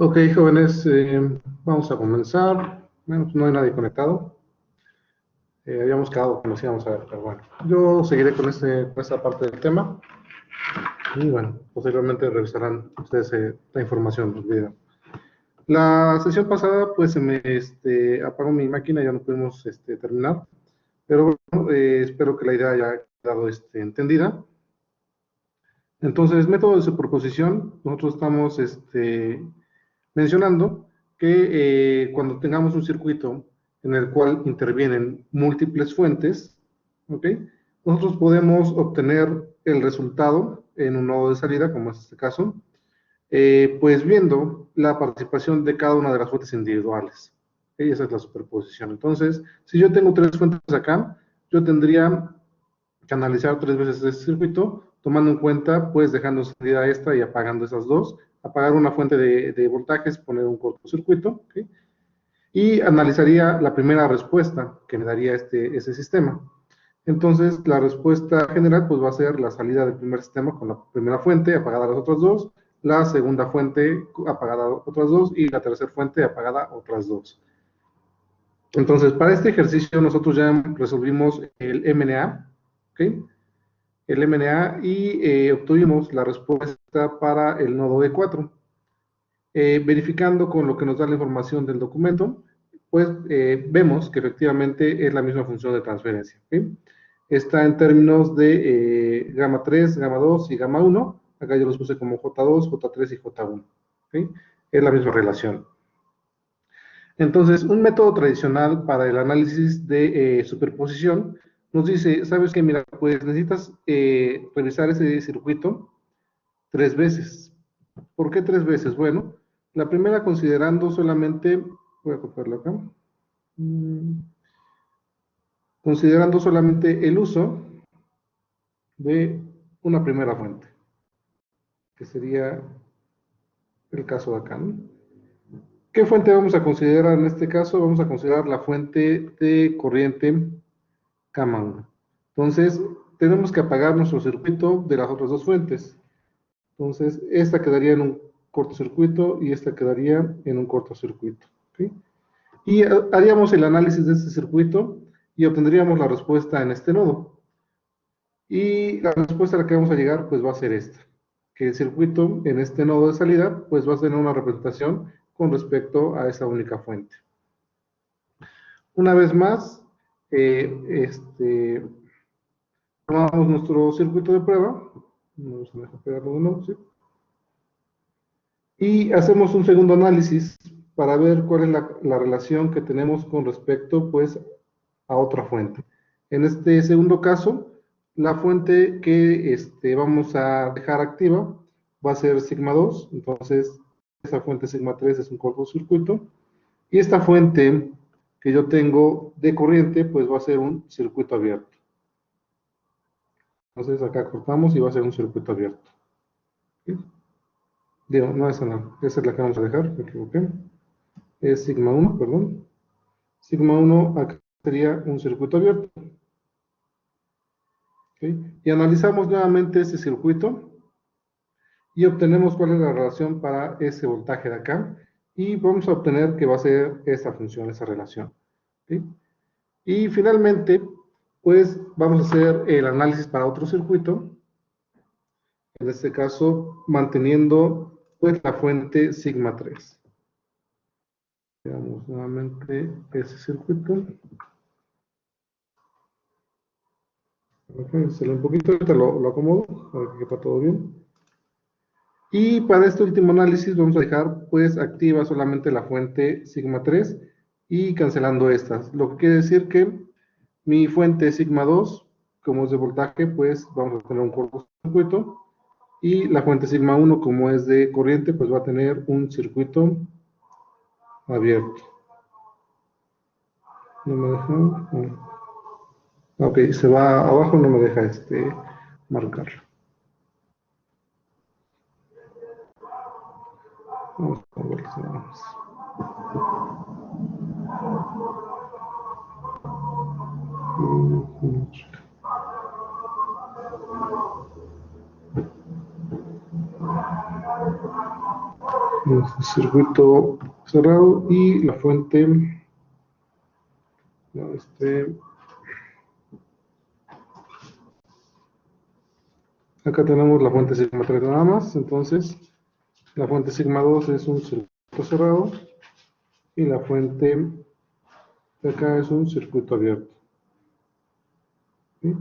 Ok, jóvenes, vamos a comenzar. Bueno, pues no hay nadie conectado. Habíamos quedado que nos íbamos a ver, pero bueno. Yo seguiré con esta parte del tema y bueno, posteriormente revisarán ustedes la información del video. La sesión pasada, pues se me apagó mi máquina, ya no pudimos terminar, pero bueno, espero que la idea haya quedado entendida. Entonces, método de superposición, nosotros estamos mencionando que cuando tengamos un circuito en el cual intervienen múltiples fuentes, ¿ok? Nosotros podemos obtener el resultado en un nodo de salida, como es este caso, pues viendo la participación de cada una de las fuentes individuales. ¿Ok? Esa es la superposición. Entonces, si yo tengo tres fuentes acá, yo tendría que analizar tres veces este circuito, tomando en cuenta, pues dejando salida esta y apagando esas dos, apagar una fuente de voltajes, poner un cortocircuito, ¿okay? Y analizaría la primera respuesta que me daría ese sistema. Entonces, la respuesta general pues va a ser la salida del primer sistema con la primera fuente, apagada las otras dos, la segunda fuente apagada otras dos y la tercera fuente apagada otras dos. Entonces, para este ejercicio nosotros ya resolvimos el MNA, ¿ok? El MNA y obtuvimos la respuesta para el nodo D4. Verificando con lo que nos da la información del documento, pues vemos que efectivamente es la misma función de transferencia. ¿Okay? Está en términos de gamma 3, gamma 2 y gamma 1. Acá yo los puse como J2, J3 y J1. ¿Okay? Es la misma relación. Entonces, un método tradicional para el análisis de superposición nos dice, ¿sabes qué? Mira, pues necesitas revisar ese circuito tres veces. ¿Por qué tres veces? Bueno, la primera considerando solamente, voy a copiarlo acá, considerando solamente el uso de una primera fuente, que sería el caso de acá, ¿no? ¿Qué fuente vamos a considerar en este caso? Vamos a considerar la fuente de corriente K-1. Entonces, tenemos que apagar nuestro circuito de las otras dos fuentes. Entonces, esta quedaría en un cortocircuito y esta quedaría en un cortocircuito. ¿Okay? Y haríamos el análisis de este circuito y obtendríamos la respuesta en este nodo. Y la respuesta a la que vamos a llegar pues va a ser esta, que el circuito en este nodo de salida pues va a tener una representación con respecto a esa única fuente. Una vez más, tomamos nuestro circuito de prueba, vamos a dejar pegarlo de nuevo, ¿sí? Y hacemos un segundo análisis para ver cuál es la relación que tenemos con respecto pues a otra fuente. En este segundo caso, la fuente que vamos a dejar activa va a ser sigma 2, entonces esa fuente sigma 3 es un cortocircuito, y esta fuente que yo tengo de corriente pues va a ser un circuito abierto. Entonces acá cortamos y va a ser un circuito abierto. ¿Sí? Digo, no, esa no, esa es la que vamos a dejar, me equivoqué. Es sigma 1, perdón. Sigma 1 acá sería un circuito abierto. ¿Okay? Y analizamos nuevamente ese circuito y obtenemos cuál es la relación para ese voltaje de acá y vamos a obtener que va a ser esta función, esa relación. ¿Okay? Y finalmente, pues vamos a hacer el análisis para otro circuito, en este caso manteniendo pues la fuente sigma 3. Veamos nuevamente ese circuito. Sale un poquito, ahorita lo acomodo para que quepa todo bien. Y para este último análisis vamos a dejar pues activa solamente la fuente sigma 3 y cancelando estas. Lo que quiere decir que mi fuente sigma 2, como es de voltaje, pues vamos a tener un cortocircuito. Y la fuente sigma 1, como es de corriente, pues va a tener un circuito abierto. No me deja. No. Ok, se va abajo, no me deja marcarlo. Vamos a ver si vamos. circuito cerrado y la fuente, no, acá tenemos la fuente sigma 3 nada más, entonces la fuente sigma 2 es un circuito cerrado y la fuente de acá es un circuito abierto. ¿Sí?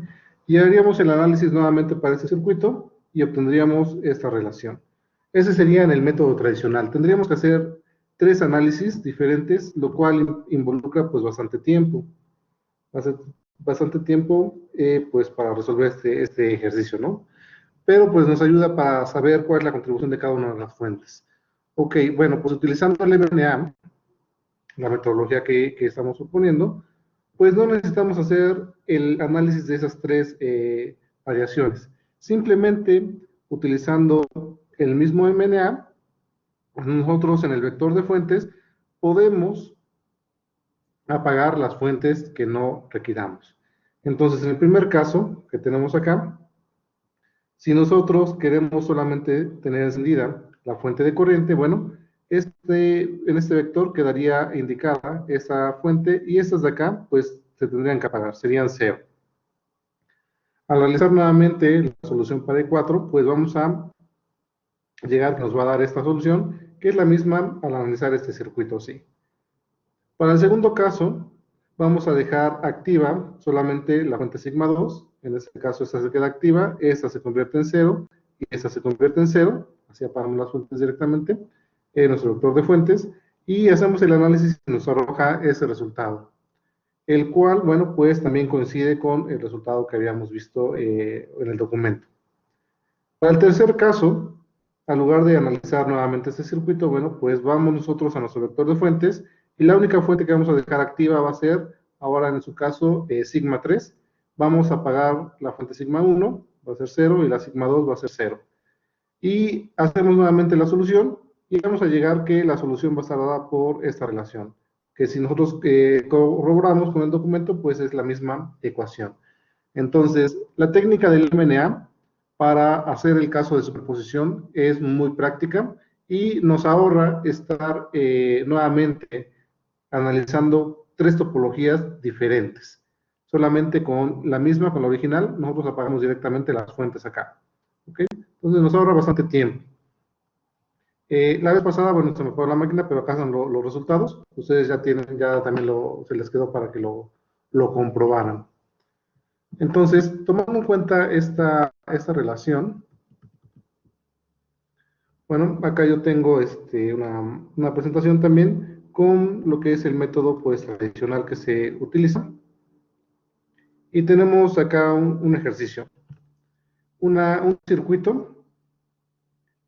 Y haríamos el análisis nuevamente para este circuito y obtendríamos esta relación. Ese sería en el método tradicional. Tendríamos que hacer 3 análisis diferentes, lo cual involucra pues bastante tiempo. Bastante tiempo pues para resolver este ejercicio, ¿no? Pero pues nos ayuda para saber cuál es la contribución de cada una de las fuentes. Ok, bueno, pues utilizando el MNA, la metodología que estamos suponiendo, pues no necesitamos hacer el análisis de esas 3 variaciones. Simplemente utilizando el mismo MNA, nosotros en el vector de fuentes podemos apagar las fuentes que no requiramos. Entonces, en el primer caso que tenemos acá, si nosotros queremos solamente tener encendida la fuente de corriente, bueno, en este vector quedaría indicada esa fuente y estas de acá, pues se tendrían que apagar, serían 0. Al realizar nuevamente la solución para E4, pues vamos a llegar, nos va a dar esta solución, que es la misma al analizar este circuito así. Para el segundo caso, vamos a dejar activa solamente la fuente sigma 2, en este caso esta se queda activa, esta se convierte en 0 y esta se convierte en 0, así apagamos las fuentes directamente en nuestro vector de fuentes y hacemos el análisis y nos arroja ese resultado, el cual, bueno, pues también coincide con el resultado que habíamos visto en el documento. Para el tercer caso, al lugar de analizar nuevamente este circuito, bueno, pues vamos nosotros a nuestro vector de fuentes y la única fuente que vamos a dejar activa va a ser, ahora en su caso, sigma 3. Vamos a apagar la fuente sigma 1, va a ser 0, y la sigma 2 va a ser 0. Y hacemos nuevamente la solución y vamos a llegar que la solución va a estar dada por esta relación, que si nosotros corroboramos con el documento, pues es la misma ecuación. Entonces, la técnica del MNA para hacer el caso de superposición es muy práctica y nos ahorra estar nuevamente analizando 3 topologías diferentes. Solamente con la misma, con la original, nosotros apagamos directamente las fuentes acá. ¿Okay? Entonces nos ahorra bastante tiempo. La vez pasada, bueno, se me fue la máquina, pero acá están los resultados. Ustedes ya tienen, ya también se les quedó para que lo comprobaran. Entonces, tomando en cuenta esta relación, bueno, acá yo tengo una presentación también con lo que es el método pues, tradicional que se utiliza. Y tenemos acá un ejercicio, un circuito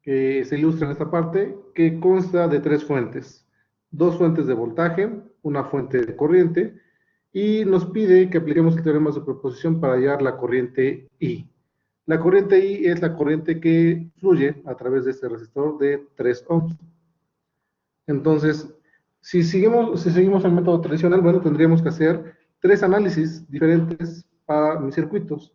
que se ilustra en esta parte, que consta de 3 fuentes. 2 fuentes de voltaje, una fuente de corriente, y nos pide que apliquemos el teorema de superposición para hallar la corriente I. La corriente I es la corriente que fluye a través de este resistor de 3 ohms. Entonces, si seguimos el método tradicional, bueno, tendríamos que hacer 3 análisis diferentes para mis circuitos.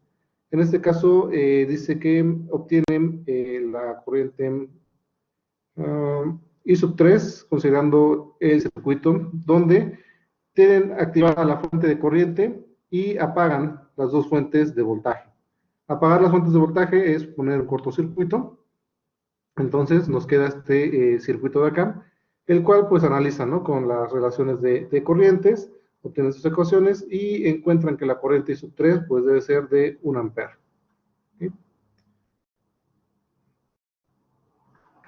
En este caso, dice que obtienen la corriente I sub 3, considerando el circuito, donde tienen activada la fuente de corriente y apagan las 2 fuentes de voltaje. Apagar las fuentes de voltaje es poner un cortocircuito. Entonces nos queda este circuito de acá, el cual pues analiza, ¿no?, con las relaciones de corrientes, obtienen sus ecuaciones y encuentran que la corriente I sub 3 pues debe ser de 1 ampere. ¿Sí?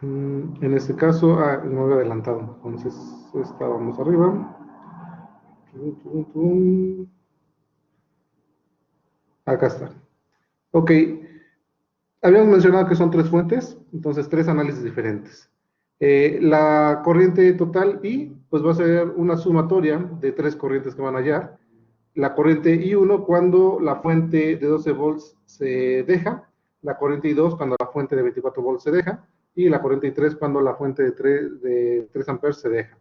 En este caso, me había adelantado, entonces estábamos arriba. Acá está. Ok, habíamos mencionado que son 3 fuentes, entonces 3 análisis diferentes. La corriente total I, pues va a ser una sumatoria de 3 corrientes que van a hallar. La corriente I1 cuando la fuente de 12 volts se deja, la corriente I2 cuando la fuente de 24 volts se deja, y la corriente I3 cuando la fuente de 3 amperes se deja.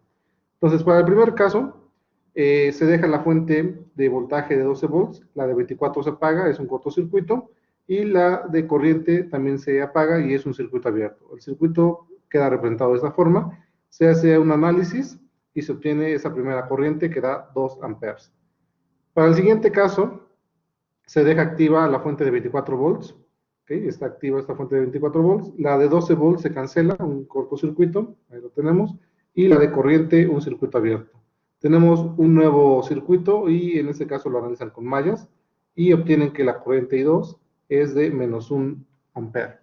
Entonces, para el primer caso, se deja la fuente de voltaje de 12 volts, la de 24 se apaga, es un cortocircuito, y la de corriente también se apaga y es un circuito abierto. El circuito queda representado de esta forma. Se hace un análisis y se obtiene esa primera corriente que da 2 amperes. Para el siguiente caso, se deja activa la fuente de 24 volts. ¿Okay? Está activa esta fuente de 24 volts. La de 12 volts se cancela, un cortocircuito, ahí lo tenemos. Y la de corriente, un circuito abierto. Tenemos un nuevo circuito y en este caso lo analizan con mallas y obtienen que la corriente I2 es de menos 1 ampere.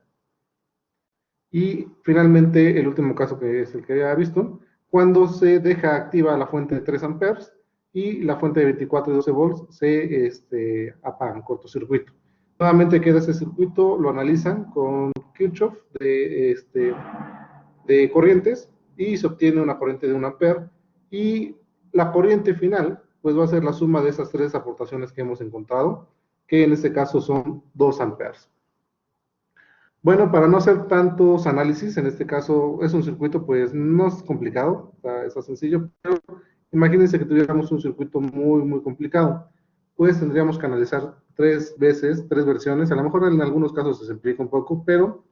Y finalmente, el último caso que es el que había visto, cuando se deja activa la fuente de 3 amperes y la fuente de 24 y 12 volts se apagan, cortocircuito. Nuevamente queda ese circuito, lo analizan con Kirchhoff de corrientes y se obtiene una corriente de 1 ampere y la corriente final pues va a ser la suma de esas 3 aportaciones que hemos encontrado, que en este caso son 2 amperes. Bueno, para no hacer tantos análisis, en este caso es un circuito, pues no es complicado, está sencillo, pero imagínense que tuviéramos un circuito muy complicado. Pues tendríamos que analizar 3 veces, 3 versiones, a lo mejor en algunos casos se simplifica un poco, pero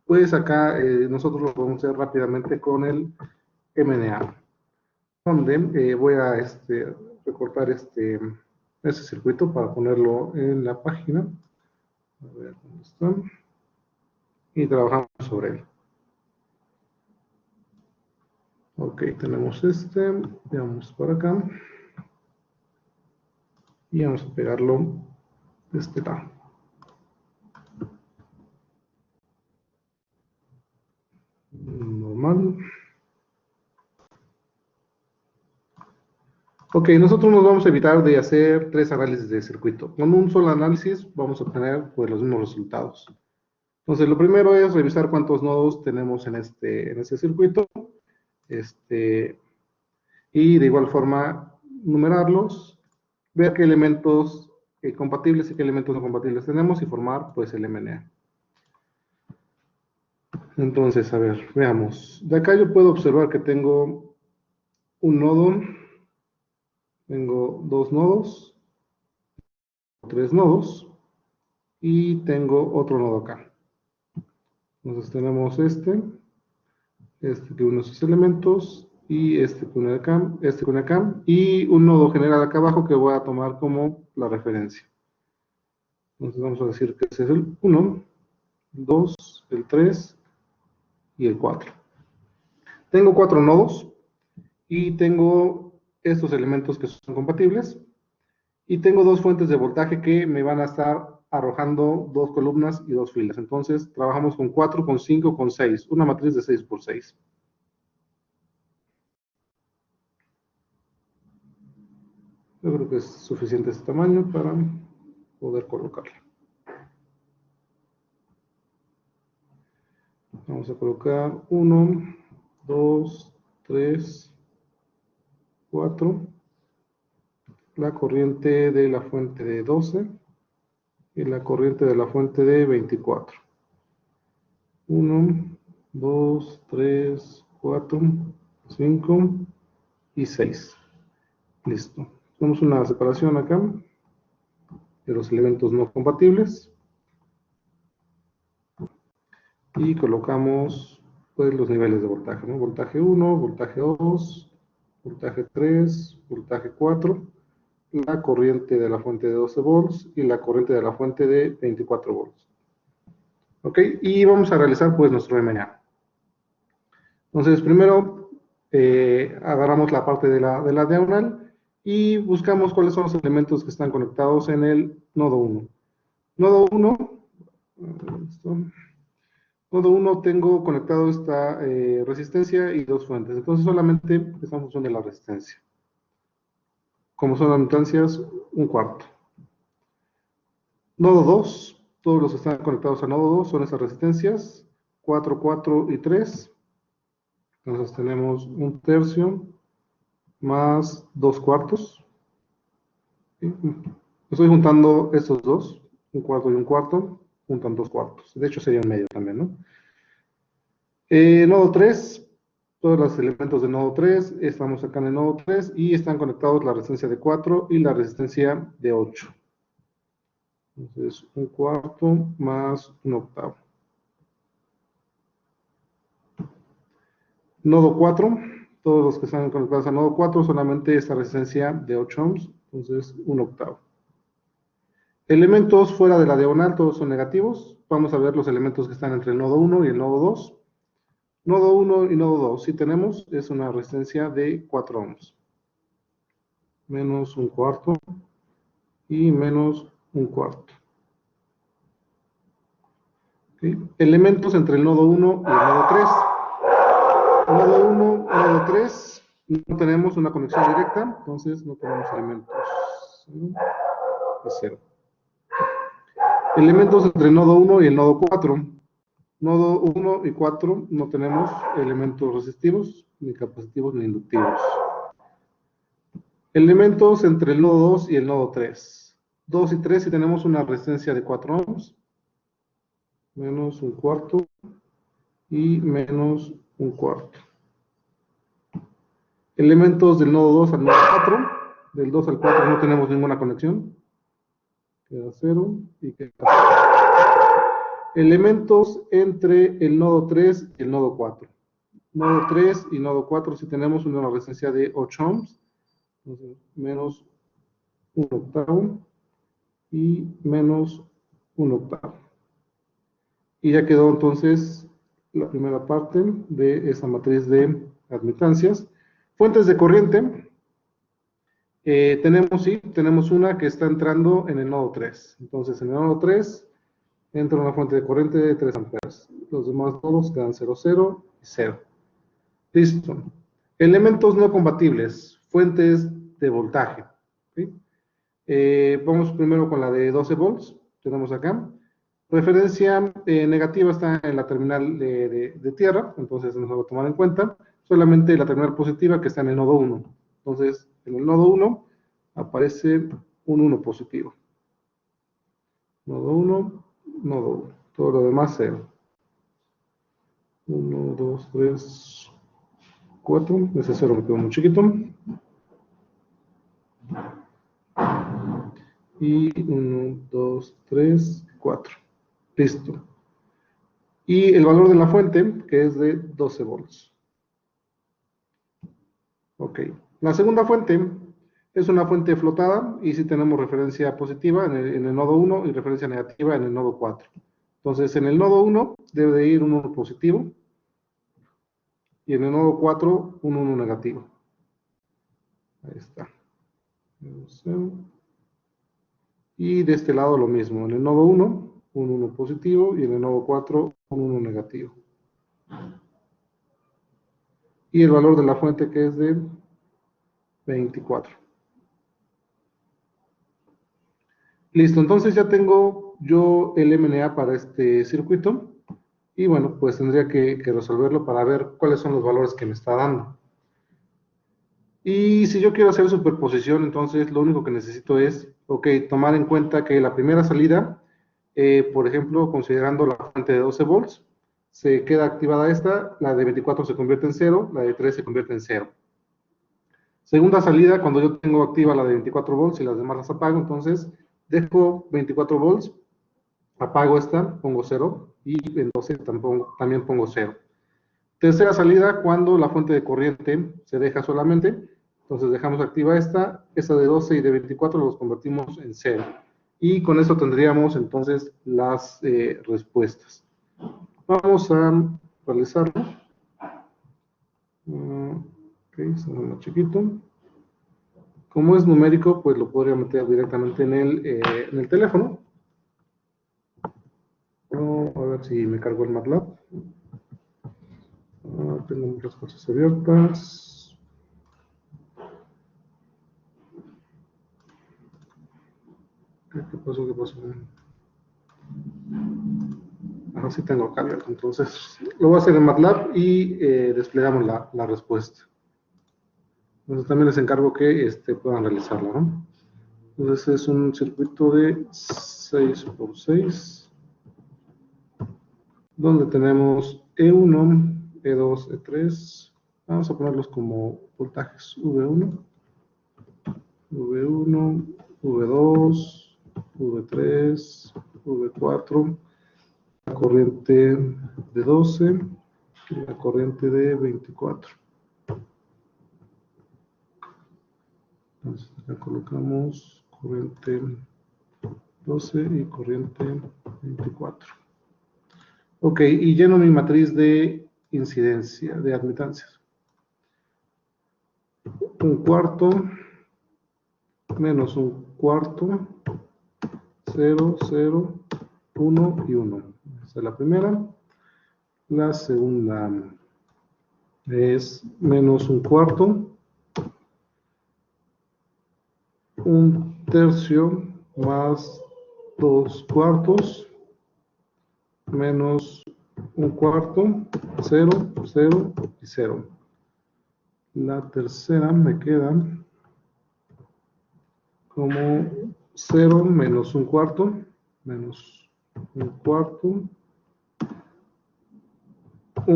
pues acá nosotros lo podemos hacer rápidamente con el MNA, donde voy a recortar ese circuito para ponerlo en la página. A ver, ¿dónde está? Y trabajamos sobre él. Ok, tenemos veamos por acá. Y vamos a pegarlo de este lado. Normal. Ok, nosotros nos vamos a evitar de hacer 3 análisis de circuito. Con un solo análisis vamos a obtener pues, los mismos resultados. Entonces, lo primero es revisar cuántos nodos tenemos en este circuito. Y de igual forma, numerarlos, ver qué elementos compatibles y qué elementos no compatibles tenemos y formar pues el MNA. Entonces, a ver, veamos. De acá yo puedo observar que tengo un nodo, tengo 2 nodos, 3 nodos y tengo otro nodo acá. Entonces tenemos que une esos elementos y que une acá, y un nodo general acá abajo que voy a tomar como la referencia. Entonces vamos a decir que ese es el 1, el 2, el 3 y el 4. Tengo 4 nodos y tengo estos elementos que son compatibles y tengo 2 fuentes de voltaje que me van a estar arrojando 2 columnas y 2 filas. Entonces trabajamos con 4, con 5, con 6, una matriz de 6 por 6. Yo creo que es suficiente este tamaño para poder colocarlo. Vamos a colocar 1, 2, 3, 4. La corriente de la fuente de 12 y la corriente de la fuente de 24. 1, 2, 3, 4, 5 y 6. Listo. Tenemos una separación acá de los elementos no compatibles y colocamos pues los niveles de voltaje, ¿no? Voltaje 1, voltaje 2, voltaje 3, voltaje 4, la corriente de la fuente de 12 volts y la corriente de la fuente de 24 volts. Ok, y vamos a realizar pues nuestro MNA. Entonces primero agarramos la parte de la diagonal y buscamos cuáles son los elementos que están conectados en el nodo 1. Nodo 1, nodo 1 tengo conectado esta resistencia y 2 fuentes, entonces solamente está en función de la resistencia. Como son las impedancias, un cuarto. Nodo 2, todos los que están conectados a nodo 2 son esas resistencias, 4, 4 y 3. Entonces tenemos un tercio más 2 cuartos. ¿Sí? Estoy juntando estos dos, un cuarto y un cuarto, juntan 2 cuartos. De hecho sería un medio también, ¿no? Nodo 3, todos los elementos de nodo 3, estamos acá en el nodo 3 y están conectados la resistencia de 4 y la resistencia de 8. Entonces, un cuarto más un octavo. Nodo 4, todos los que están conectados a nodo 4, solamente esta resistencia de 8 ohms, entonces 1/8. Elementos fuera de la diagonal, todos son negativos. Vamos a ver los elementos que están entre el nodo 1 y el nodo 2. Nodo 1 y nodo 2, si tenemos, es una resistencia de 4 ohms. Menos 1/4 y menos 1/4. ¿Okay? Elementos entre el nodo 1 y el nodo 3. Nodo 1, nodo 3, no tenemos una conexión directa, entonces no tenemos elementos. 0. Elementos entre el nodo 1 y el nodo 4. Nodo 1 y 4 no tenemos elementos resistivos, ni capacitivos, ni inductivos. Elementos entre el nodo 2 y el nodo 3. 2 y 3 si tenemos una resistencia de 4 ohms, menos 1/4 y menos 1/4. Elementos del nodo 2 al nodo 4, del 2 al 4 no tenemos ninguna conexión, queda 0 y queda 0. Elementos entre el nodo 3 y el nodo 4. Nodo 3 y nodo 4 si tenemos una resistencia de 8 ohms, entonces menos 1/8 y menos 1/8. Y ya quedó entonces la primera parte de esa matriz de admitancias. Fuentes de corriente. Tenemos una que está entrando en el nodo 3. Entonces, en el nodo 3 entra una fuente de corriente de 3 amperes. Los demás nodos quedan 0, 0 y 0. Listo. Elementos no compatibles. Fuentes de voltaje. ¿Sí? Vamos primero con la de 12 volts. Tenemos acá. Referencia negativa está en la terminal de tierra, entonces no se va a tomar en cuenta. Solamente la terminal positiva que está en el nodo 1. Entonces, en el nodo 1 aparece un 1 positivo. Nodo 1, nodo 1. Todo lo demás 0. 1, 2, 3, 4. Ese 0 me quedó muy chiquito. Y 1, 2, 3, 4. Listo. Y el valor de la fuente, que es de 12 volts. Ok. La segunda fuente es una fuente flotada y si tenemos referencia positiva en el nodo 1 y referencia negativa en el nodo 4. Entonces, en el nodo 1 debe de ir un 1 positivo y en el nodo 4 un 1 negativo. Ahí está. Y de este lado lo mismo. En el nodo 1, un 1 positivo y en el nodo 4, un 1 negativo. Y el valor de la fuente que es de 24. Listo, entonces ya tengo yo el MNA para este circuito. Y bueno, pues tendría que resolverlo para ver cuáles son los valores que me está dando. Y si yo quiero hacer superposición, entonces lo único que necesito es, ok, tomar en cuenta que la primera salida, por ejemplo, considerando la fuente de 12 volts, se queda activada esta, la de 24 se convierte en 0, la de 3 se convierte en 0. Segunda salida, cuando yo tengo activa la de 24 volts y las demás las apago, entonces dejo 24 volts, apago esta, pongo 0 y en 12 también pongo 0. Tercera salida, cuando la fuente de corriente se deja solamente, entonces dejamos activa esta de 12 y de 24 los convertimos en 0. Y con eso tendríamos entonces las respuestas. Vamos a realizarlo. Ok, se ve más chiquito. Como es numérico, pues lo podría meter directamente en el teléfono. A ver si me cargo el MATLAB. Tengo muchas cosas abiertas. ¿Qué pasó? Ahora sí tengo acá abierto. Entonces, lo voy a hacer en MATLAB y desplegamos la respuesta. Entonces, también les encargo que puedan realizarla, ¿no? Entonces, es un circuito de 6×6, donde tenemos E1, E2, E3. Vamos a ponerlos como voltajes V1, V1, V2, V3, V4, la corriente de 12, la corriente de 24. Entonces acá colocamos corriente 12 y corriente 24. Ok, y lleno mi matriz de incidencia, de admitancias. Un cuarto menos un cuarto, 0, 0, 1 y 1. Esa es la primera. La segunda es menos un cuarto, un tercio más 2 cuartos, menos un cuarto, 0, 0 y 0. La tercera me queda como 0 menos un cuarto, menos un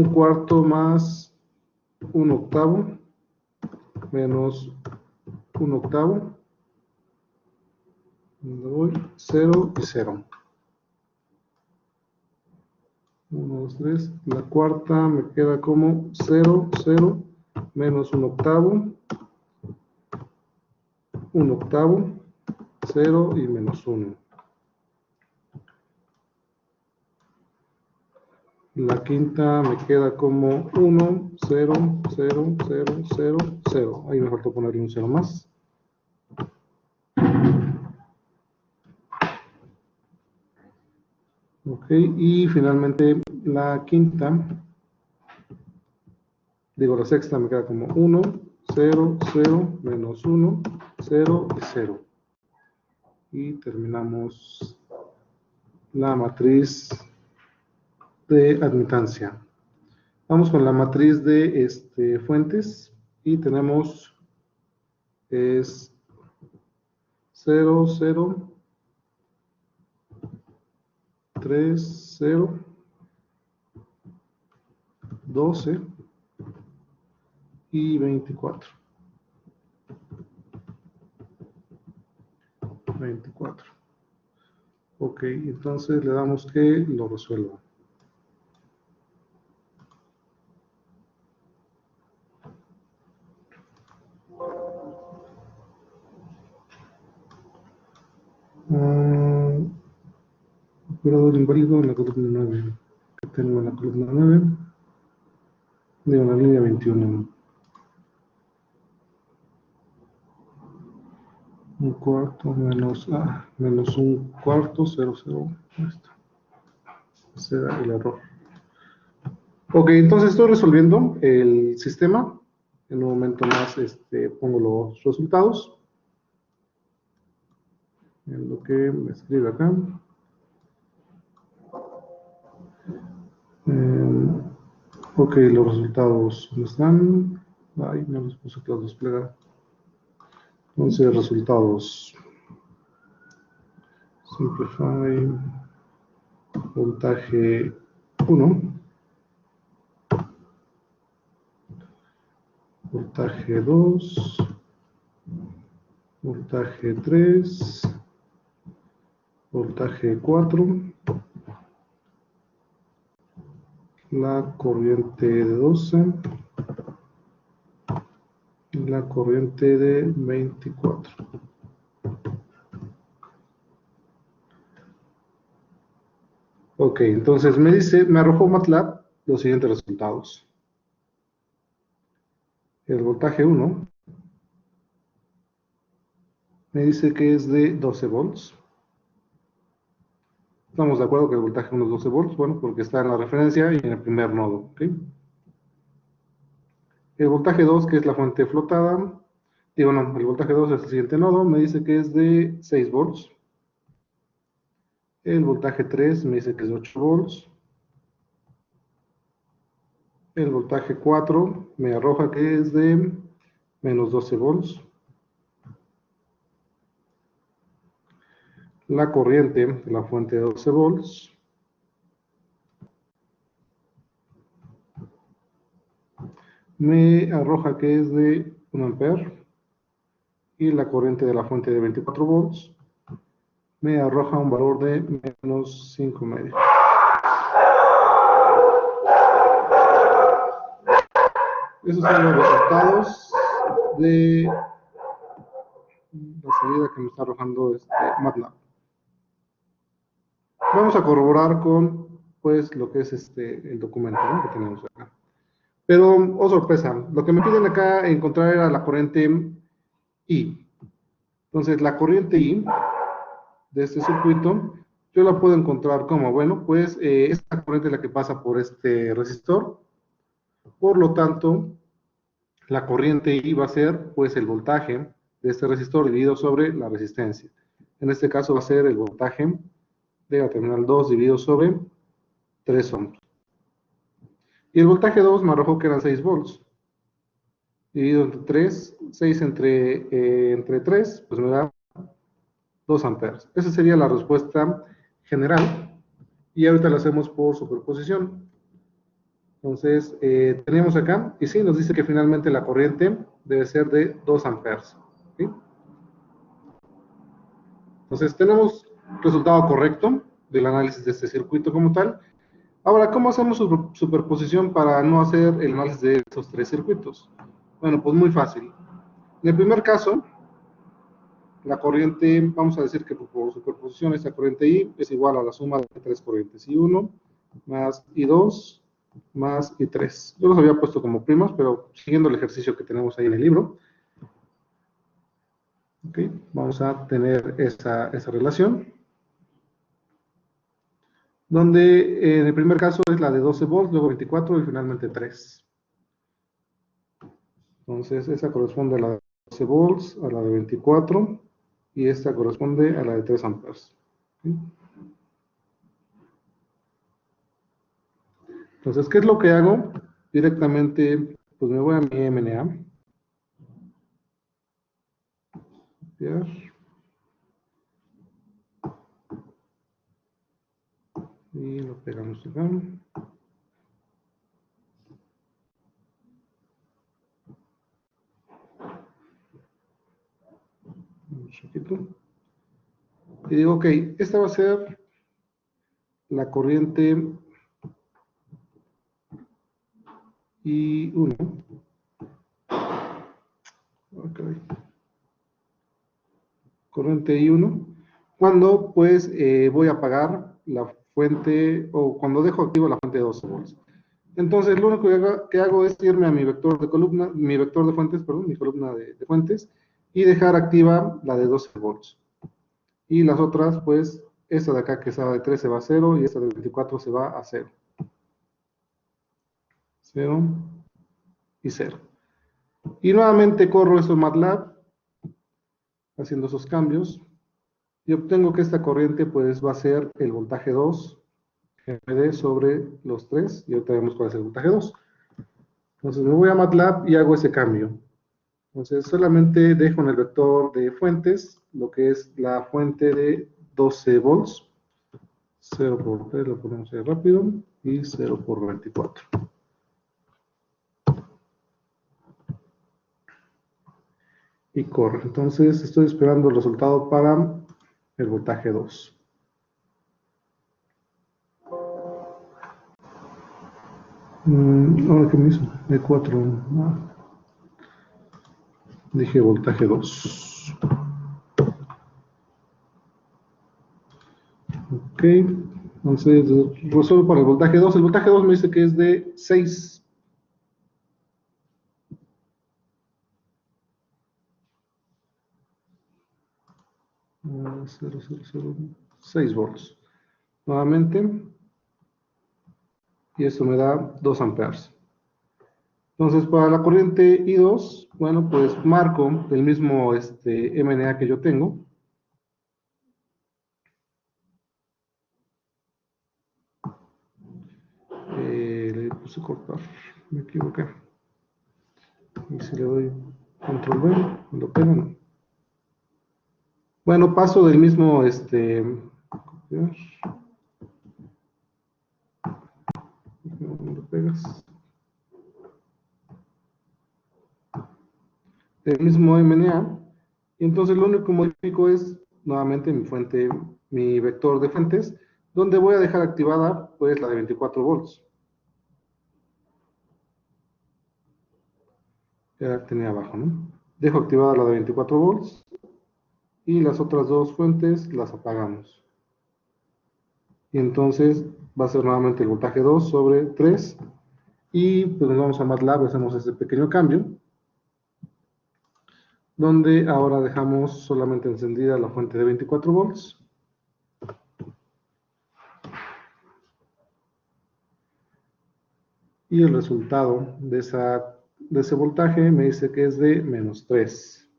cuarto más un octavo, menos un octavo, 0 y 0. 1, 2, 3. La cuarta me queda como 0, 0, menos un octavo, 0 y menos 1. La quinta me queda como 1, 0, 0, 0, 0, 0. Ahí me faltó ponerle un 0 más. Ok, y finalmente la sexta me queda como 1, 0, 0, menos 1, 0 y 0. Y terminamos la matriz de admitancia. Vamos con la matriz de fuentes y tenemos es 0, 0, 3, 0, 12 y 24. 24. Ok, entonces le damos que lo resuelva. Operador inválido en la columna 9. ¿Qué tengo en la columna 9? De la línea 21. Un cuarto menos un cuarto, 0, 0. Esto será el error. Ok, entonces estoy resolviendo el sistema. En un momento más pongo los resultados. En lo que me escribe acá. Ok, los resultados no están. Ay, no los puse todos desplegados. Entonces, resultados. Simplify. Voltaje 1. Voltaje 2. Voltaje 3. Voltaje 4. La corriente de 12. Y la corriente de 24. Ok, entonces me arrojó MATLAB los siguientes resultados. El voltaje 1 me dice que es de 12 volts. Estamos de acuerdo que el voltaje 1 es 12 volts, bueno, porque está en la referencia y en el primer nodo, ¿ok? El voltaje 2, que es la fuente flotada, el voltaje 2 es el siguiente nodo, me dice que es de 6 volts. El voltaje 3 me dice que es de 8 volts. El voltaje 4 me arroja que es de menos 12 volts. La corriente de la fuente de 12 volts me arroja que es de 1 ampere. Y la corriente de la fuente de 24 volts me arroja un valor de menos 5 medio. Esos son los resultados de la salida que me está arrojando MATLAB. Vamos a corroborar con pues lo que es el documento, ¿no?, que tenemos acá. Pero, oh sorpresa, lo que me piden acá encontrar era la corriente I. Entonces, la corriente I de este circuito, yo la puedo encontrar como, bueno, pues esta corriente es la que pasa por este resistor. Por lo tanto, la corriente I va a ser, pues, el voltaje de este resistor dividido sobre la resistencia. En este caso va a ser el voltaje de la terminal 2 dividido sobre 3 ohms. Y el voltaje 2 me arrojó que eran 6 volts. Dividido entre 3, 6 entre 3, pues me da 2 amperes. Esa sería la respuesta general. Y ahorita la hacemos por superposición. Entonces, tenemos acá, y sí, nos dice que finalmente la corriente debe ser de 2 amperes. ¿Sí? Entonces, tenemos resultado correcto del análisis de este circuito como tal. Ahora, ¿cómo hacemos superposición para no hacer el análisis de estos tres circuitos? Bueno, pues muy fácil. En el primer caso, la corriente, vamos a decir que por superposición esta corriente I es igual a la suma de tres corrientes, I1 más I2 más I3. Yo los había puesto como primas, pero siguiendo el ejercicio que tenemos ahí en el libro, ¿okay?, vamos a tener esa relación, donde en el primer caso es la de 12 volts, luego 24 y finalmente 3. Entonces, esa corresponde a la de 12 volts, a la de 24, y esta corresponde a la de 3 amperes. ¿Sí? Entonces, ¿qué es lo que hago? Directamente, pues me voy a mi MNA. Y lo pegamos acá. Un poquito. Y digo, ok, esta va a ser la corriente I1. Okay. Corriente I1. Cuando pues voy a apagar la fuente, o cuando dejo activa la fuente de 12 volts. Entonces, lo único que hago es irme a mi vector de columna, mi vector de fuentes, perdón, mi columna de fuentes, y dejar activa la de 12 volts. Y las otras, pues, esta de acá que es la de 3 se va a 0 y esta de 24 se va a 0. 0 y 0. Y nuevamente corro esto en MATLAB, haciendo esos cambios, y obtengo que esta corriente, pues, va a ser el voltaje 2, GMD sobre los 3, y ahorita vemos cuál es el voltaje 2. Entonces me voy a MATLAB y hago ese cambio. Entonces solamente dejo en el vector de fuentes lo que es la fuente de 12 volts. 0 por 3 lo ponemos ahí rápido, y 0 por 24. Y corre. Entonces estoy esperando el resultado para el voltaje 2. Ahora que me hizo, E4. Dije voltaje 2. Ok, entonces resuelvo para el voltaje 2. El voltaje 2 me dice que es de 6. Uh, 6 volts. Nuevamente. Y esto me da 2 amperes. Entonces, para la corriente I2, bueno, pues marco el mismo MNA que yo tengo. Le puse cortar, me equivoqué. Y si le doy control V, lo pego, no. Bueno, paso del mismo, copiar. ¿Dónde lo pegas? Del mismo MNA. Y entonces lo único que modifico es nuevamente mi fuente, mi vector de fuentes, donde voy a dejar activada pues la de 24 volts. Ya tenía abajo, ¿no? Dejo activada la de 24 volts y las otras dos fuentes las apagamos. Y entonces va a ser nuevamente el voltaje 2 sobre 3 y pues nos vamos a MATLAB y hacemos este pequeño cambio, donde ahora dejamos solamente encendida la fuente de 24 volts. Y el resultado de ese voltaje me dice que es de menos 3.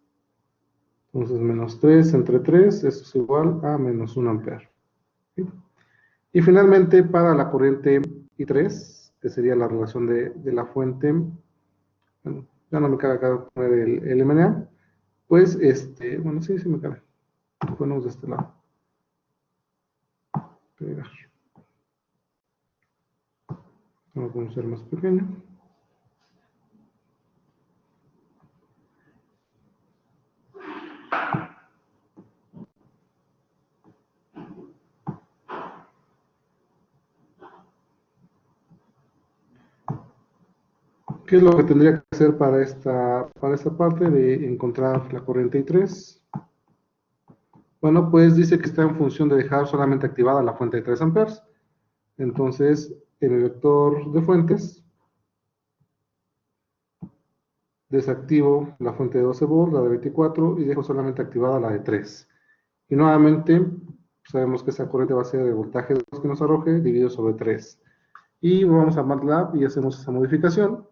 Entonces, menos 3 entre 3, eso es igual a menos 1 ampere. ¿Sí? Y finalmente, para la corriente I3, que sería la relación de la fuente, bueno, ya no me cabe acá poner el MNA, pues, bueno, sí me cabe. Ponemos de este lado. Pegar. Vamos a hacer más pequeño. ¿Qué es lo que tendría que hacer para esta parte de encontrar la corriente I3? Bueno, pues dice que está en función de dejar solamente activada la fuente de 3 amperes. Entonces, en el vector de fuentes, desactivo la fuente de 12 volts, la de 24, y dejo solamente activada la de 3. Y nuevamente, sabemos que esa corriente va a ser el voltaje 2 que nos arroje, dividido sobre 3. Y vamos a MATLAB y hacemos esa modificación,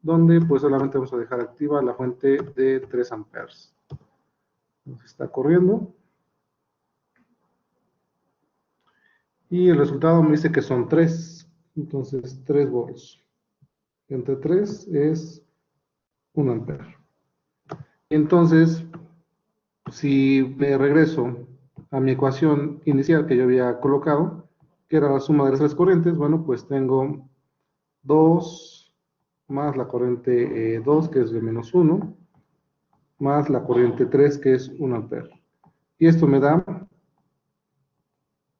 donde pues solamente vamos a dejar activa la fuente de 3 amperes. Nos está corriendo. Y el resultado me dice que son 3. Entonces, 3 volts. Entre 3 es 1 ampere. Entonces, si me regreso a mi ecuación inicial que yo había colocado, que era la suma de las tres corrientes, bueno, pues tengo 2 más la corriente 2, que es de menos 1, más la corriente 3, que es 1 ampere. Y esto me da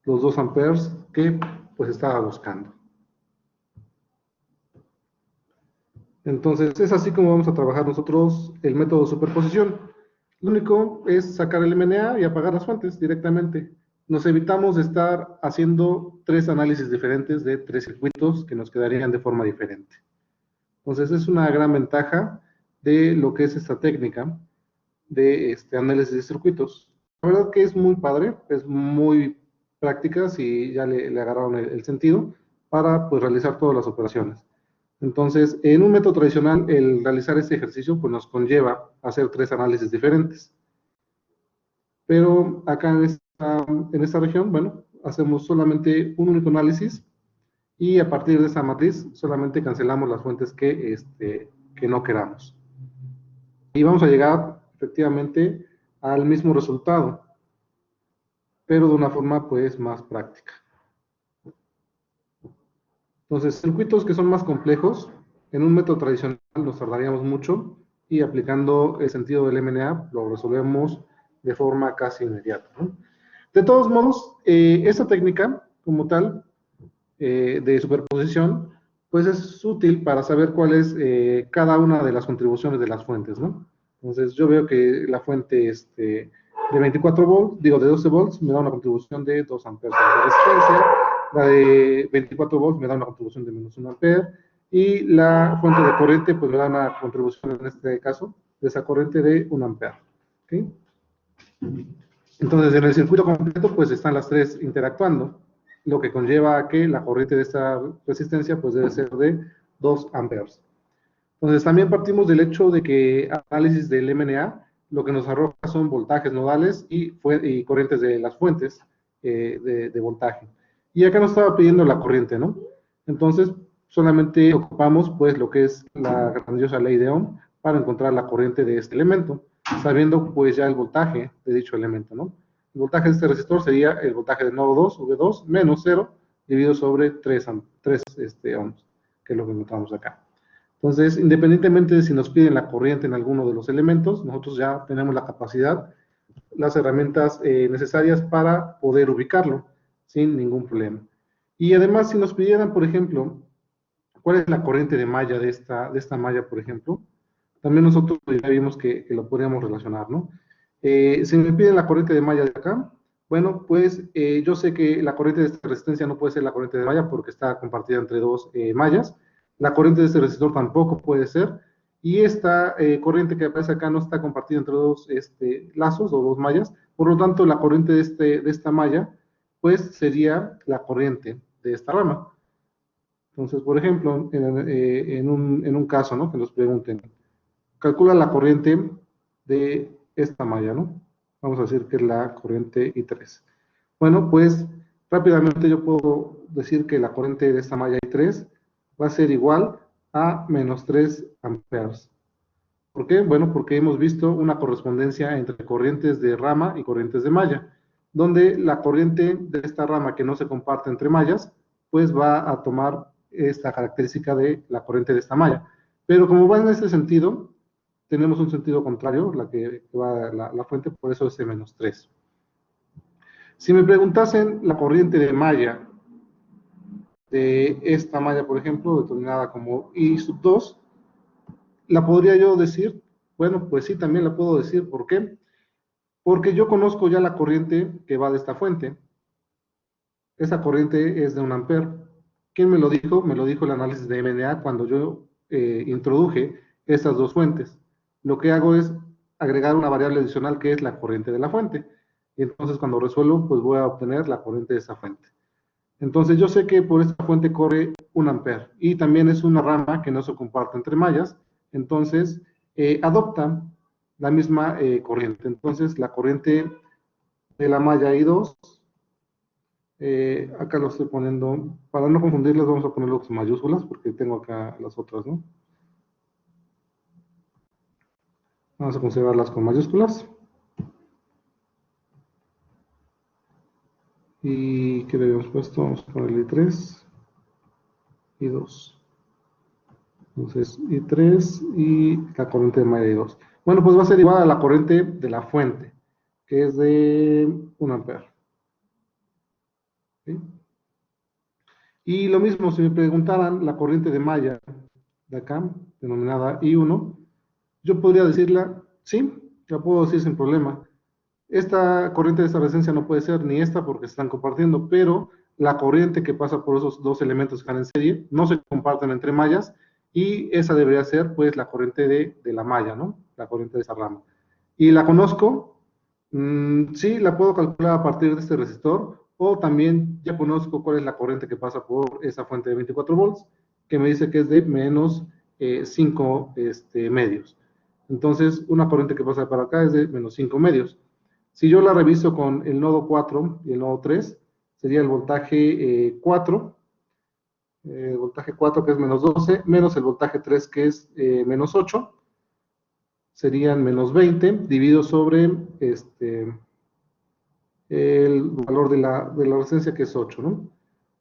los 2 amperes que pues estaba buscando. Entonces, es así como vamos a trabajar nosotros el método de superposición. Lo único es sacar el MNA y apagar las fuentes directamente. Nos evitamos de estar haciendo 3 análisis diferentes de 3 circuitos que nos quedarían de forma diferente. Entonces, es una gran ventaja de lo que es esta técnica de análisis de circuitos. La verdad que es muy padre, es muy práctica si ya le agarraron el sentido para pues, realizar todas las operaciones. Entonces, en un método tradicional, el realizar este ejercicio pues, nos conlleva a hacer 3 análisis diferentes. Pero acá en esta región, bueno, hacemos solamente un único análisis y a partir de esa matriz solamente cancelamos las fuentes que no queramos. Y vamos a llegar efectivamente al mismo resultado, pero de una forma pues más práctica. Entonces, circuitos que son más complejos, en un método tradicional nos tardaríamos mucho y aplicando el sentido del MNA lo resolvemos de forma casi inmediata, ¿no? De todos modos, esta técnica como tal de superposición, pues es útil para saber cuál es cada una de las contribuciones de las fuentes, ¿no? Entonces yo veo que la fuente de 24 volts, digo de 12 volts, me da una contribución de 2 amperes de resistencia, la de 24 volts me da una contribución de menos 1 ampere, y la fuente de corriente pues me da una contribución en este caso de esa corriente de 1 ampere. ¿Okay? Entonces en el circuito completo pues están las tres interactuando, lo que conlleva a que la corriente de esta resistencia pues debe ser de 2 amperes. Entonces también partimos del hecho de que análisis del MNA lo que nos arroja son voltajes nodales y corrientes de las fuentes de voltaje. Y acá nos estaba pidiendo la corriente, ¿no? Entonces solamente ocupamos pues lo que es la grandiosa ley de Ohm para encontrar la corriente de este elemento, sabiendo pues ya el voltaje de dicho elemento, ¿no? El voltaje de este resistor sería el voltaje de nodo 2, V2, menos 0, dividido sobre 3 ohms, que es lo que encontramos acá. Entonces, independientemente de si nos piden la corriente en alguno de los elementos, nosotros ya tenemos la capacidad, las herramientas necesarias para poder ubicarlo sin ningún problema. Y además, si nos pidieran, por ejemplo, cuál es la corriente de malla de esta malla, por ejemplo, también nosotros ya vimos que lo podríamos relacionar, ¿no? Si me piden la corriente de malla de acá, bueno, pues yo sé que la corriente de esta resistencia no puede ser la corriente de malla porque está compartida entre dos mallas. La corriente de este resistor tampoco puede ser. Y esta corriente que aparece acá no está compartida entre dos lazos o dos mallas. Por lo tanto, la corriente de esta malla, pues sería la corriente de esta rama. Entonces, por ejemplo, en un caso, ¿no? Que nos pregunten, calcula la corriente de esta malla, ¿no? Vamos a decir que es la corriente I3. Bueno, pues rápidamente yo puedo decir que la corriente de esta malla I3 va a ser igual a menos 3 amperes. ¿Por qué? Bueno, porque hemos visto una correspondencia entre corrientes de rama y corrientes de malla, donde la corriente de esta rama que no se comparte entre mallas, pues va a tomar esta característica de la corriente de esta malla. Pero como va en este sentido, tenemos un sentido contrario, la que va la fuente, por eso es menos 3. Si me preguntasen la corriente de malla de esta malla, por ejemplo, determinada como I sub 2, ¿la podría yo decir? Bueno, pues sí, también la puedo decir. ¿Por qué? Porque yo conozco ya la corriente que va de esta fuente. Esa corriente es de 1 amper. ¿Quién me lo dijo? Me lo dijo el análisis de MNA cuando yo introduje estas dos fuentes. Lo que hago es agregar una variable adicional que es la corriente de la fuente. Y entonces cuando resuelvo, pues voy a obtener la corriente de esa fuente. Entonces yo sé que por esta fuente corre 1 amper y también es una rama que no se comparte entre mallas, entonces adopta la misma corriente. Entonces la corriente de la malla I2, acá lo estoy poniendo, para no confundirlas vamos a ponerlo con mayúsculas porque tengo acá las otras, ¿no? Vamos a considerarlas con mayúsculas. ¿Y qué le habíamos puesto? Vamos a ponerle I3 y 2. Entonces, I3 y la corriente de malla I2. Bueno, pues va a ser igual a la corriente de la fuente, que es de 1 amper. ¿Sí? Y lo mismo, si me preguntaran la corriente de malla de acá, denominada I1, yo podría decirla, sí, la puedo decir sin problema. Esta corriente de esta resistencia no puede ser ni esta porque se están compartiendo, pero la corriente que pasa por esos dos elementos que están en serie no se comparten entre mallas y esa debería ser pues la corriente de la malla, ¿no? La corriente de esa rama. ¿Y la conozco? Sí, la puedo calcular a partir de este resistor o también ya conozco cuál es la corriente que pasa por esa fuente de 24 volts que me dice que es de menos 5 medios. Entonces, una corriente que pasa para acá es de menos 5 medios. Si yo la reviso con el nodo 4 y el nodo 3, sería el voltaje 4, el voltaje 4 que es menos 12, menos el voltaje 3 que es menos 8, serían menos 20, dividido sobre el valor de la resistencia que es 8, ¿no?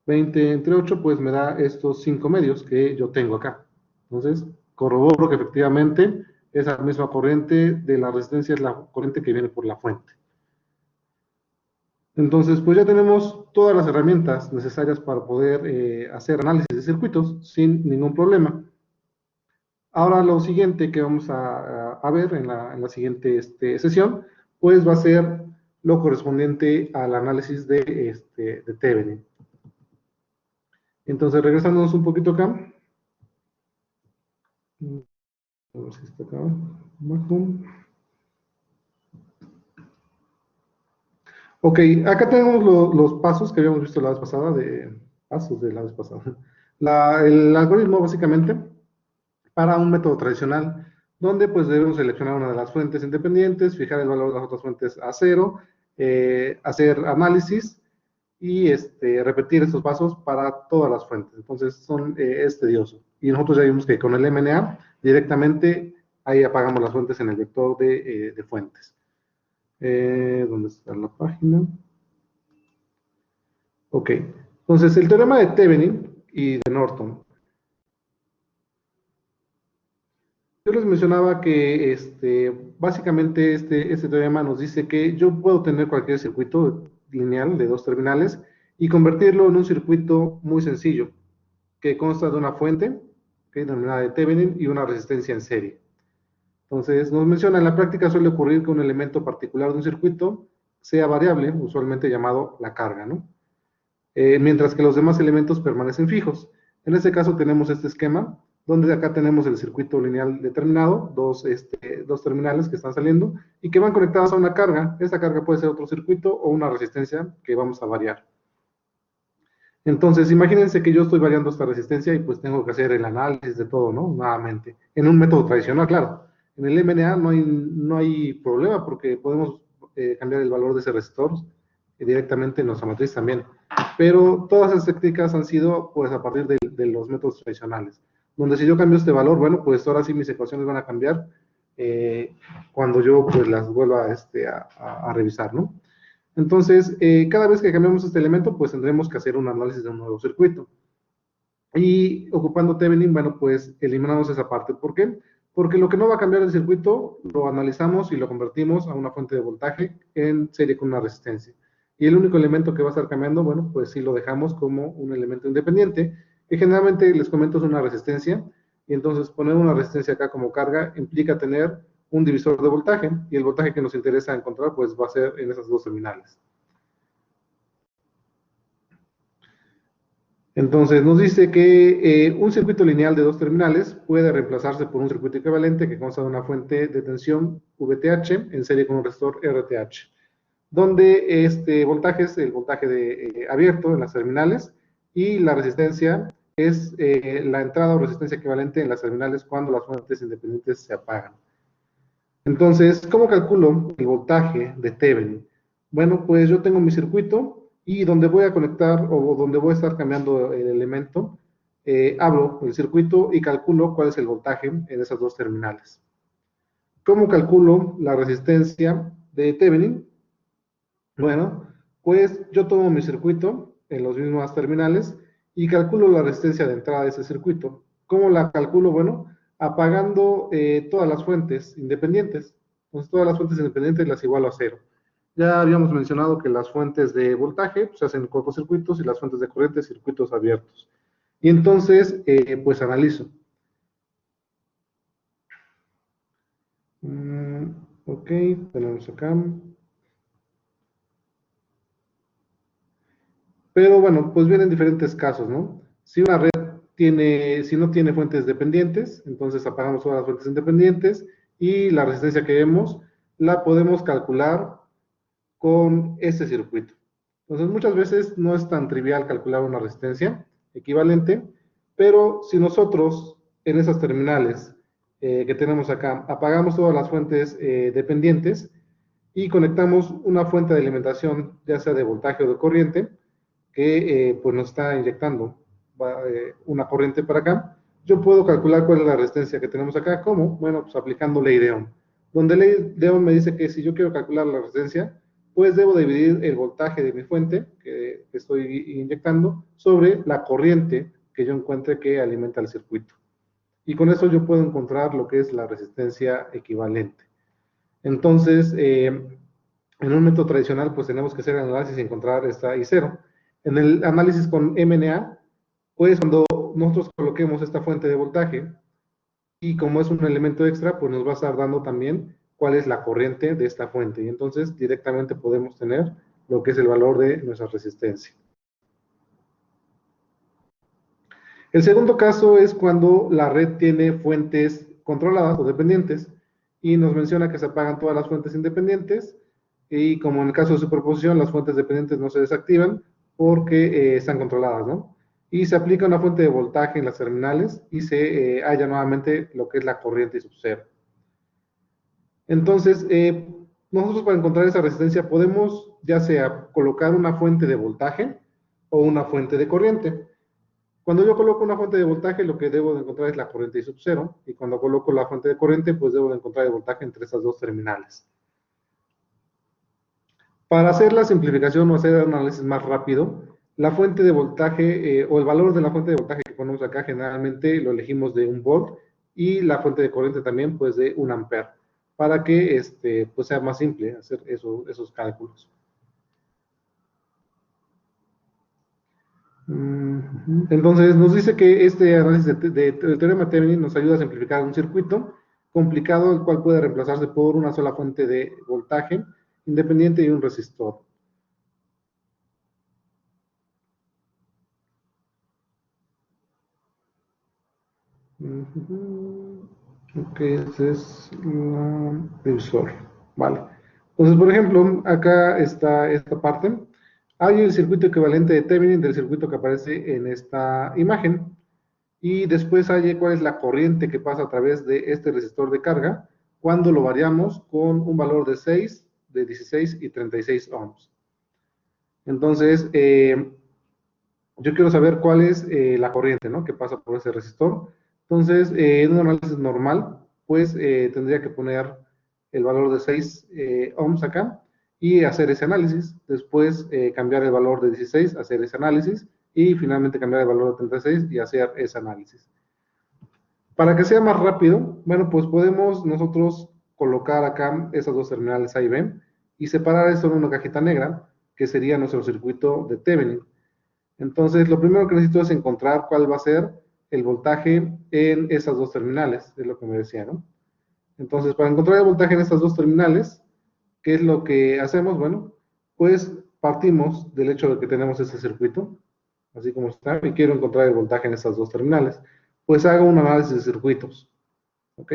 20 entre 8, pues me da estos 5 medios que yo tengo acá. Entonces, corroboro que efectivamente esa misma corriente de la resistencia es la corriente que viene por la fuente. Entonces, pues ya tenemos todas las herramientas necesarias para poder hacer análisis de circuitos sin ningún problema. Ahora lo siguiente que vamos a ver en la siguiente sesión, pues va a ser lo correspondiente al análisis de Thevenin. Entonces, regresándonos un poquito acá. A ver si está acá. Ok, acá tenemos los pasos que habíamos visto la vez pasada, pasos de la vez pasada. El algoritmo básicamente para un método tradicional, donde pues debemos seleccionar una de las fuentes independientes, fijar el valor de las otras fuentes a 0, hacer análisis y repetir estos pasos para todas las fuentes. Entonces es tedioso. Y nosotros ya vimos que con el MNA directamente ahí apagamos las fuentes en el vector de fuentes. ¿Dónde está la página? Ok, entonces el teorema de Thevenin y de Norton. Yo les mencionaba que básicamente este teorema nos dice que yo puedo tener cualquier circuito lineal de dos terminales y convertirlo en un circuito muy sencillo, que consta de una fuente, que es denominada de Thevenin, y una resistencia en serie. Entonces, nos menciona, en la práctica suele ocurrir que un elemento particular de un circuito sea variable, usualmente llamado la carga, ¿no? Mientras que los demás elementos permanecen fijos. En este caso tenemos este esquema, donde acá tenemos el circuito lineal determinado, dos terminales que están saliendo y que van conectadas a una carga. Esta carga puede ser otro circuito o una resistencia que vamos a variar. Entonces, imagínense que yo estoy variando esta resistencia y pues tengo que hacer el análisis de todo, ¿no? Nuevamente, en un método tradicional, claro. En el MNA no hay problema porque podemos cambiar el valor de ese resistor directamente en nuestra matriz también. Pero todas esas técnicas han sido pues a partir de los métodos tradicionales, donde si yo cambio este valor, bueno, pues ahora sí mis ecuaciones van a cambiar cuando yo pues las vuelva a revisar, ¿no? Entonces, cada vez que cambiamos este elemento, pues tendremos que hacer un análisis de un nuevo circuito. Y ocupando Thevenin, bueno, pues eliminamos esa parte. ¿Por qué? Porque lo que no va a cambiar el circuito, lo analizamos y lo convertimos a una fuente de voltaje en serie con una resistencia. Y el único elemento que va a estar cambiando, bueno, pues sí lo dejamos como un elemento independiente, que generalmente les comento es una resistencia, y entonces poner una resistencia acá como carga implica tener un divisor de voltaje, y el voltaje que nos interesa encontrar, pues va a ser en esas dos terminales. Entonces, nos dice que un circuito lineal de dos terminales puede reemplazarse por un circuito equivalente que consta de una fuente de tensión VTH en serie con un resistor RTH, donde este voltaje es el voltaje abierto en las terminales y la resistencia es la entrada o resistencia equivalente en las terminales cuando las fuentes independientes se apagan. Entonces, ¿cómo calculo el voltaje de Thevenin? Bueno, pues yo tengo mi circuito y donde voy a conectar o donde voy a estar cambiando el elemento, abro el circuito y calculo cuál es el voltaje en esas dos terminales. ¿Cómo calculo la resistencia de Thevenin? Bueno, pues yo tomo mi circuito en los mismos terminales y calculo la resistencia de entrada de ese circuito. ¿Cómo la calculo? Bueno, apagando todas las fuentes independientes. Entonces, todas las fuentes independientes las igualo a cero. Ya habíamos mencionado que las fuentes de voltaje pues, se hacen cortocircuitos y las fuentes de corriente circuitos abiertos. Y entonces, pues analizo. Ok, tenemos acá. Pero bueno, pues vienen diferentes casos, ¿no? Si una red si no tiene fuentes dependientes, entonces apagamos todas las fuentes independientes y la resistencia que vemos la podemos calcular con este circuito. Entonces, muchas veces no es tan trivial calcular una resistencia equivalente, pero si nosotros en esas terminales que tenemos acá apagamos todas las fuentes dependientes y conectamos una fuente de alimentación, ya sea de voltaje o de corriente, que pues nos está inyectando una corriente para acá, yo puedo calcular cuál es la resistencia que tenemos acá. ¿Cómo? Bueno, pues aplicando ley de Ohm. Donde ley de Ohm me dice que si yo quiero calcular la resistencia, pues debo dividir el voltaje de mi fuente que estoy inyectando sobre la corriente que yo encuentre que alimenta el circuito. Y con eso yo puedo encontrar lo que es la resistencia equivalente. Entonces, en un método tradicional, pues tenemos que hacer el análisis y encontrar esta I0. En el análisis con MNA, pues cuando nosotros coloquemos esta fuente de voltaje, y como es un elemento extra, pues nos va a estar dando también cuál es la corriente de esta fuente. Y entonces directamente podemos tener lo que es el valor de nuestra resistencia. El segundo caso es cuando la red tiene fuentes controladas o dependientes y nos menciona que se apagan todas las fuentes independientes y como en el caso de superposición, las fuentes dependientes no se desactivan porque están controladas, ¿no? Y se aplica una fuente de voltaje en las terminales y se halla nuevamente lo que es la corriente sub cero. Entonces, nosotros para encontrar esa resistencia podemos ya sea colocar una fuente de voltaje o una fuente de corriente. Cuando yo coloco una fuente de voltaje, lo que debo de encontrar es la corriente I sub cero, y cuando coloco la fuente de corriente, pues debo de encontrar el voltaje entre esas dos terminales. Para hacer la simplificación o hacer un análisis más rápido, la fuente de voltaje o el valor de la fuente de voltaje que ponemos acá generalmente lo elegimos de 1 volt y la fuente de corriente también pues de 1 ampere para que pues sea más simple hacer esos cálculos. Entonces nos dice que este análisis del teorema Thevenin nos ayuda a simplificar un circuito complicado, el cual puede reemplazarse por una sola fuente de voltaje independiente y un resistor. Ok, ese es el divisor. Vale. Entonces, por ejemplo, acá está esta parte. Hay el circuito equivalente de Thevenin del circuito que aparece en esta imagen. Y después hay cuál es la corriente que pasa a través de este resistor de carga cuando lo variamos con un valor de 6, de 16 y 36 ohms. Entonces, yo quiero saber cuál es la corriente, ¿no?, que pasa por ese resistor. Entonces, en un análisis normal, pues tendría que poner el valor de 6 ohms acá y hacer ese análisis. Después cambiar el valor de 16, hacer ese análisis y finalmente cambiar el valor de 36 y hacer ese análisis. Para que sea más rápido, bueno, pues podemos nosotros colocar acá esas dos terminales A y B y separar esto en una cajita negra, que sería nuestro circuito de Thevenin. Entonces, lo primero que necesito es encontrar cuál va a ser el voltaje en esas dos terminales, es lo que me decía, ¿no? Entonces, para encontrar el voltaje en estas dos terminales, ¿qué es lo que hacemos? Bueno, pues partimos del hecho de que tenemos este circuito, así como está, y quiero encontrar el voltaje en estas dos terminales. Pues hago un análisis de circuitos, ¿ok?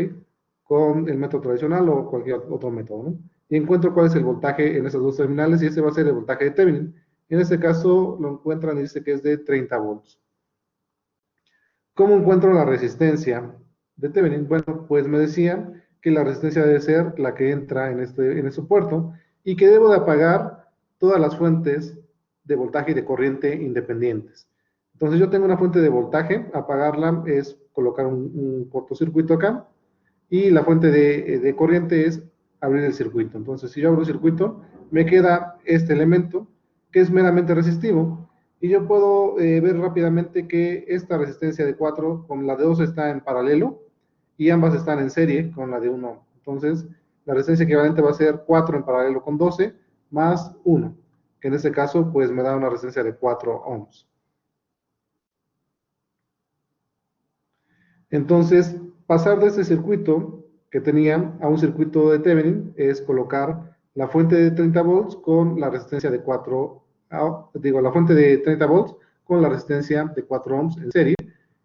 Con el método tradicional o cualquier otro método, ¿no? Y encuentro cuál es el voltaje en esas dos terminales y ese va a ser el voltaje de Thevenin. En este caso lo encuentran y dice que es de 30 volts. ¿Cómo encuentro la resistencia de Thevenin? Bueno, pues me decía que la resistencia debe ser la que entra en este puerto y que debo de apagar todas las fuentes de voltaje y de corriente independientes. Entonces yo tengo una fuente de voltaje, apagarla es colocar un cortocircuito acá y la fuente de corriente es abrir el circuito. Entonces si yo abro el circuito, me queda este elemento que es meramente resistivo y yo puedo ver rápidamente que esta resistencia de 4 con la de 2 está en paralelo y ambas están en serie con la de 1. Entonces, la resistencia equivalente va a ser 4 en paralelo con 12 más 1, que en este caso pues me da una resistencia de 4 ohms. Entonces, pasar de este circuito que tenía a un circuito de Thevenin es colocar la fuente de 30 volts con la resistencia de 4, la fuente de 30 volts con la resistencia de 4 ohms en serie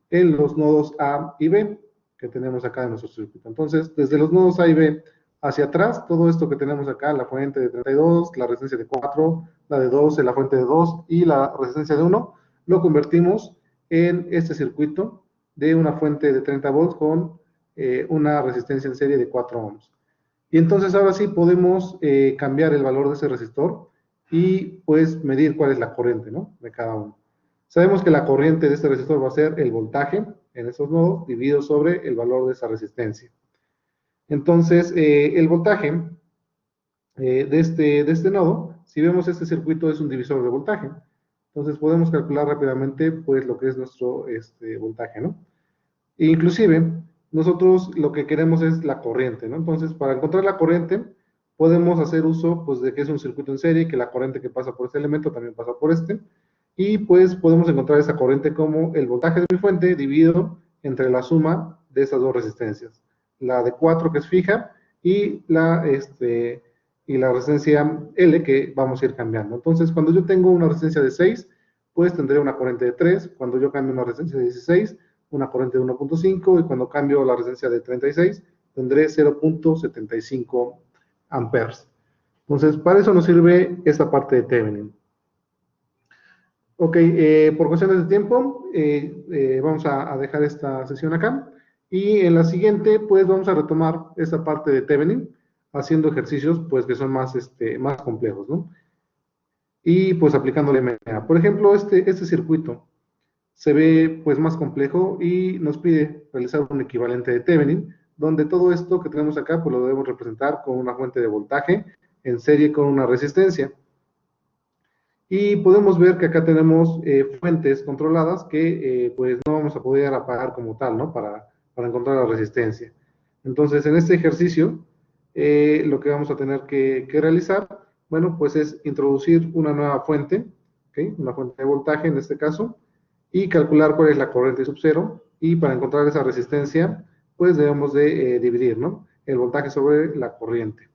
en los nodos A y B que tenemos acá en nuestro circuito. Entonces, desde los nodos A y B hacia atrás, todo esto que tenemos acá, la fuente de 32, la resistencia de 4, la de 12, la fuente de 2 y la resistencia de 1, lo convertimos en este circuito de una fuente de 30 volts con una resistencia en serie de 4 ohms. Y entonces ahora sí podemos cambiar el valor de ese resistor y pues medir cuál es la corriente, ¿no?, de cada uno. Sabemos que la corriente de este resistor va a ser el voltaje en esos nodos dividido sobre el valor de esa resistencia. Entonces, el voltaje de este nodo, si vemos este circuito es un divisor de voltaje. Entonces podemos calcular rápidamente pues lo que es nuestro voltaje, ¿no? E inclusive, nosotros lo que queremos es la corriente, ¿no? Entonces, para encontrar la corriente, podemos hacer uso pues de que es un circuito en serie, que la corriente que pasa por este elemento también pasa por este, y pues podemos encontrar esa corriente como el voltaje de mi fuente dividido entre la suma de estas dos resistencias, la de 4 que es fija y la resistencia L que vamos a ir cambiando. Entonces, cuando yo tengo una resistencia de 6, pues tendré una corriente de 3, cuando yo cambio una resistencia de 16, una corriente de 1.5 y cuando cambio la resistencia de 36, tendré 0.75 amperes. Entonces, para eso nos sirve esta parte de Thevenin. Ok, por cuestiones de tiempo, vamos a dejar esta sesión acá. Y en la siguiente, pues vamos a retomar esta parte de Thevenin, haciendo ejercicios, pues que son más complejos, ¿no? Y pues aplicándole MA. Por ejemplo, este circuito se ve pues más complejo y nos pide realizar un equivalente de Thevenin, donde todo esto que tenemos acá, pues lo debemos representar con una fuente de voltaje en serie con una resistencia. Y podemos ver que acá tenemos fuentes controladas que pues no vamos a poder apagar como tal, ¿no? Para encontrar la resistencia. Entonces, en este ejercicio, lo que vamos a tener que realizar, bueno, pues es introducir una nueva fuente, ¿okay? Una fuente de voltaje en este caso, y calcular cuál es la corriente sub cero, y para encontrar esa resistencia, pues debemos de dividir, ¿no? El voltaje sobre la corriente.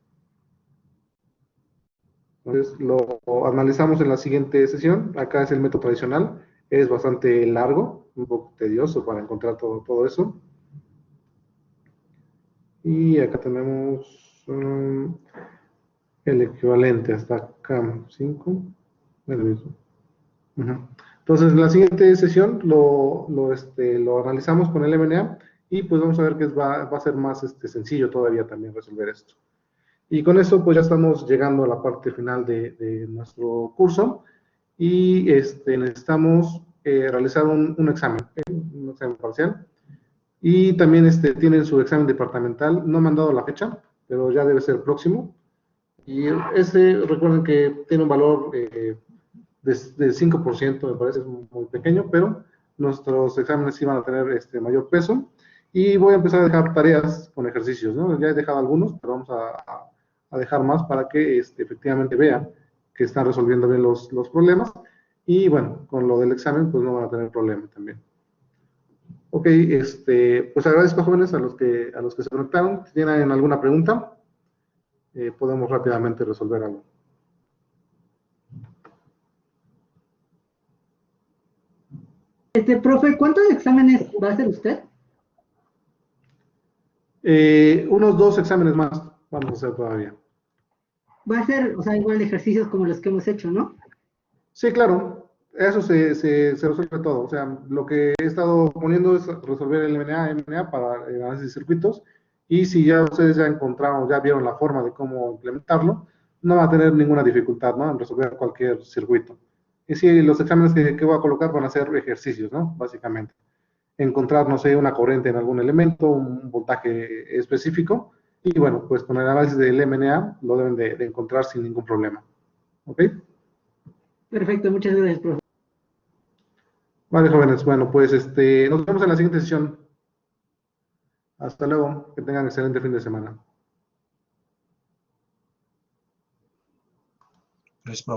Entonces, lo analizamos en la siguiente sesión. Acá es el método tradicional. Es bastante largo, un poco tedioso para encontrar todo eso. Y acá tenemos el equivalente hasta acá, 5. Es lo mismo. Entonces, en la siguiente sesión lo analizamos con el MNA y pues vamos a ver que va a ser más sencillo todavía también resolver esto. Y con esto pues ya estamos llegando a la parte final de nuestro curso y necesitamos realizar un examen parcial. Y también tienen su examen departamental, no me han dado la fecha, pero ya debe ser próximo. Y recuerden que tiene un valor de 5%, me parece muy pequeño, pero nuestros exámenes sí van a tener mayor peso. Y voy a empezar a dejar tareas con ejercicios, ¿no? Ya he dejado algunos, pero vamos a dejar más para que efectivamente vean que están resolviendo bien los problemas. Y bueno, con lo del examen, pues no van a tener problema también. Ok, pues agradezco, jóvenes, a los que se conectaron. Si tienen alguna pregunta, podemos rápidamente resolver algo. Profe, ¿cuántos exámenes va a hacer usted? Unos 2 exámenes más vamos a hacer todavía. Va a ser, o sea, igual de ejercicios como los que hemos hecho, ¿no? Sí, claro, eso se resuelve todo. O sea, lo que he estado poniendo es resolver el MNA para análisis de circuitos. Y si ya ustedes ya encontraron, ya vieron la forma de cómo implementarlo, no va a tener ninguna dificultad, ¿no? En resolver cualquier circuito. Y sí, los exámenes que voy a colocar van a ser ejercicios, ¿no? Básicamente. Encontrar, no sé, una corriente en algún elemento, un voltaje específico. Y bueno, pues con el análisis del MNA lo deben de encontrar sin ningún problema. ¿Ok? Perfecto, muchas gracias, profe. Vale, jóvenes. Bueno, pues nos vemos en la siguiente sesión. Hasta luego. Que tengan excelente fin de semana. Gracias, profe.